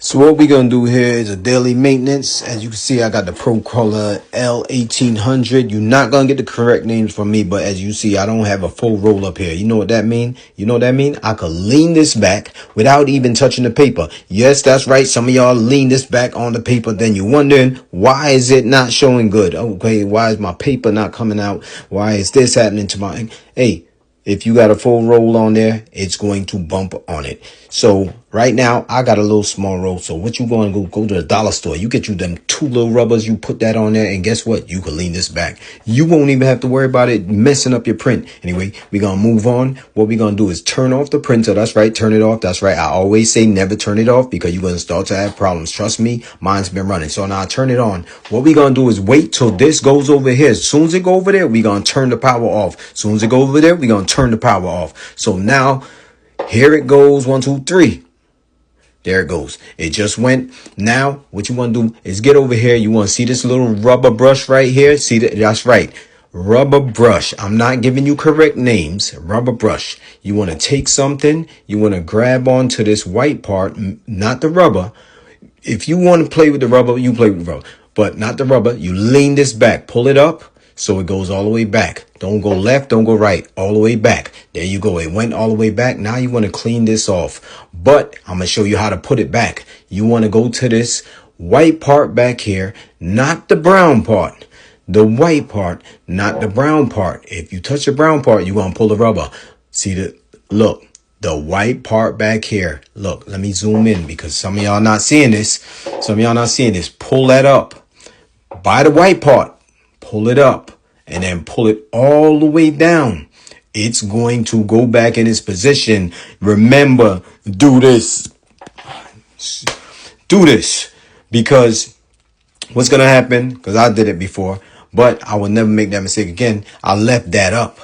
So what we're going to do here is a daily maintenance. As you can see, I got the Pro Color L1800. You're not going to get the correct names from me, but as you see, I don't have a full roll up here. You know what that mean? You know what that mean? I could lean this back without even touching the paper. Yes, that's right. Some of y'all lean this back on the paper. Then you're wondering, why is it not showing good? Okay, why is my paper not coming out? Why is this happening to my... Hey, if you got a full roll on there, it's going to bump on it. So right now, I got a little small roll. So what you going to go to the dollar store? You get you them 2 little rubbers. You put that on there. And guess what? You can lean this back. You won't even have to worry about it messing up your print. Anyway, we're going to move on. What we're going to do is turn off the printer. That's right. Turn it off. That's right. I always say never turn it off because you're going to start to have problems. Trust me, mine's been running. So now I turn it on. What we're going to do is wait till this goes over here. As soon as it go over there, we're going to turn the power off. As soon as it go over there, we're going to turn the power off. So now here it goes. 1, 2, 3. There it goes. It just went. Now, what you want to do is get over here. You want to see this little rubber brush right here? See that? That's right. Rubber brush. I'm not giving you correct names. Rubber brush. You want to take something. You want to grab onto this white part, not the rubber. If you want to play with the rubber, you play with the rubber, but not the rubber. You lean this back, pull it up so it goes all the way back. Don't go left, don't go right, all the way back. There you go. It went all the way back. Now you want to clean this off, but I'm going to show you how to put it back. You want to go to this white part back here, not the brown part. The white part, not the brown part. If you touch the brown part, you're going to pull the rubber. See the look. The white part back here. Look, let me zoom in because some of y'all not seeing this. Some of y'all not seeing this. Pull that up. By the white part. Pull it up. And then pull it all the way down. It's going to go back in its position. Remember, do this. Do this. Because what's going to happen, because I did it before, but I will never make that mistake again. I left that up.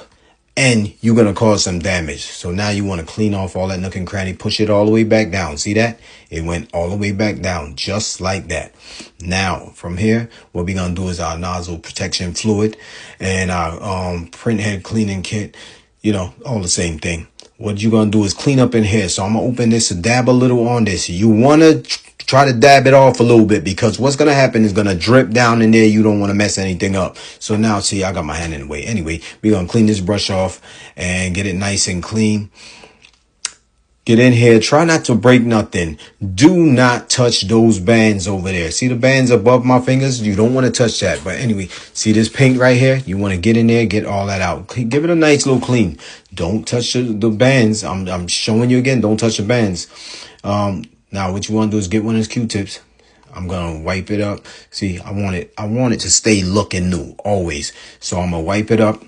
And you're going to cause some damage. So now you want to clean off all that nook and cranny. Push it all the way back down. See that? It went all the way back down. Just like that. Now, from here, what we're going to do is our nozzle protection fluid and our print head cleaning kit. You know, all the same thing. What you're going to do is clean up in here. So I'm going to open this, dab a little on this. You want to try to dab it off a little bit because what's going to happen is going to drip down in there. You don't want to mess anything up. So now, see, I got my hand in the way. Anyway, we're going to clean this brush off and get it nice and clean. Get in here. Try not to break nothing. Do not touch those bands over there. See the bands above my fingers? You don't want to touch that. But anyway, see this paint right here? You want to get in there, get all that out. Give it a nice little clean. Don't touch the bands. I'm showing you again. Don't touch the bands. Now what you want to do is get one of those Q-tips. I'm going to wipe it up. See, I want it to stay looking new always. So I'm going to wipe it up.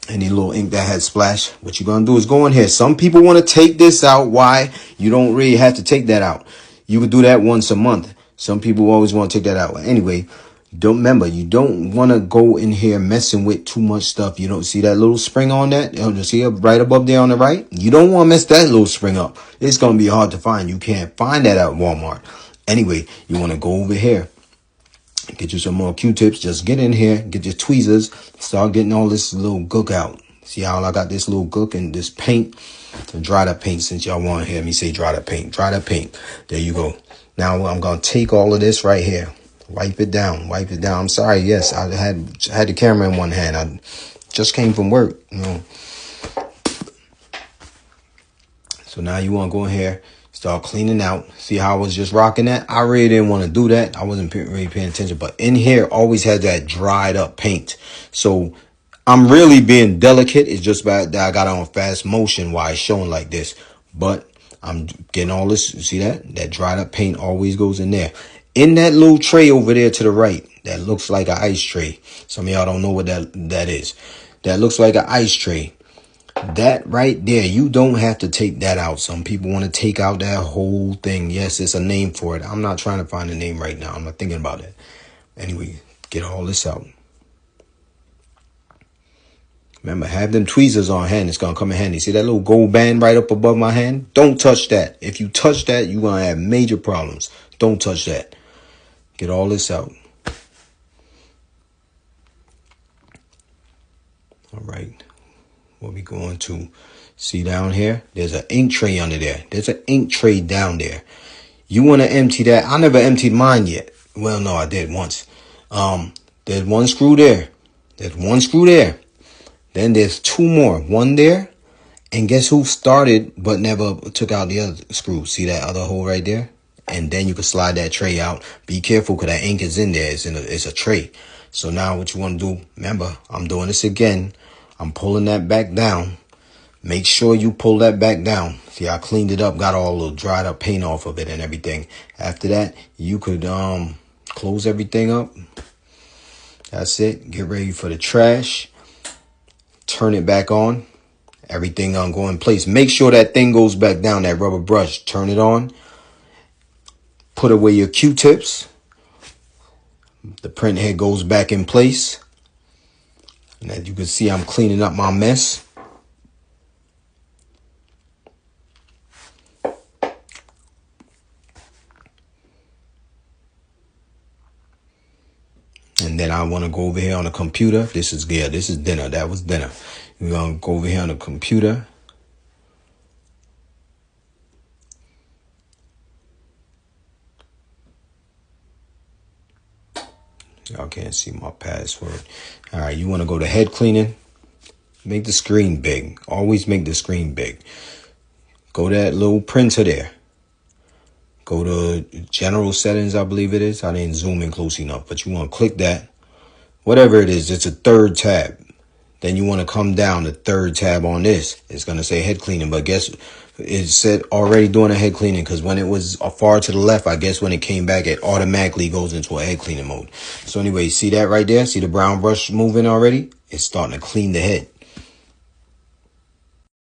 Any little ink that had splash. What you're going to do is go in here. Some people want to take this out. Why? You don't really have to take that out. You could do that once a month. Some people always want to take that out. Anyway, don't remember, you don't want to go in here messing with too much stuff. You don't see that little spring on that? You see it right above there on the right? You don't want to mess that little spring up. It's going to be hard to find. You can't find that at Walmart. Anyway, you want to go over here. Get you some more Q-tips. Just get in here. Get your tweezers. Start getting all this little gook out. See how I got this little gook and this paint? To dry that paint, since y'all want to hear me say dry that paint. Dry that paint. There you go. Now I'm going to take all of this right here. Wipe it down. Wipe it down. I'm sorry. Yes, I had the camera in one hand. I just came from work. You know. So now you want to go in here. Start cleaning out. See how I was just rocking that? I really didn't want to do that. I wasn't really paying attention. But in here, always had that dried up paint. So I'm really being delicate. It's just that I got on fast motion while it's showing like this. But I'm getting all this. See that? That dried up paint always goes in there. In that little tray over there to the right, that looks like an ice tray. Some of y'all don't know what that is. That looks like an ice tray. That right there, you don't have to take that out. Some people want to take out that whole thing. Yes, it's a name for it. I'm not trying to find a name right now. I'm not thinking about it. Anyway, get all this out. Remember, have them tweezers on hand. It's going to come in handy. See that little gold band right up above my hand? Don't touch that. If you touch that, you're going to have major problems. Don't touch that. Get all this out. All right. What we going to see down here? There's an ink tray under there. There's an ink tray down there. You want to empty that. I never emptied mine yet. Well, no, I did once. There's one screw there. There's one screw there. Then there's two more. One there. And guess who started but never took out the other screw? See that other hole right there? And then you can slide that tray out. Be careful because that ink is in there. It's a tray. So now what you want to do, remember, I'm doing this again. I'm pulling that back down. Make sure you pull that back down. See, I cleaned it up, got all the dried up paint off of it and everything. After that, you could close everything up. That's it. Get ready for the trash. Turn it back on. Everything go in place. Make sure that thing goes back down, that rubber brush. Turn it on. Put away your Q-tips. The print head goes back in place. And as you can see, I'm cleaning up my mess. And then I want to go over here on the computer. This is dinner. That was dinner. We're going to go over here on the computer. Y'all can't see my password. All right, you want to go to head cleaning. Make the screen big. Always make the screen big. Go to that little printer there. Go to general settings, I believe it is. I didn't zoom in close enough, but you want to click that. Whatever it is, it's a third tab. Then you want to come down the third tab on this. It's going to say head cleaning, but guess it said already doing a head cleaning because when it was far to the left, I guess when it came back, it automatically goes into a head cleaning mode. So anyway, see that right there? See the brown brush moving already? It's starting to clean the head.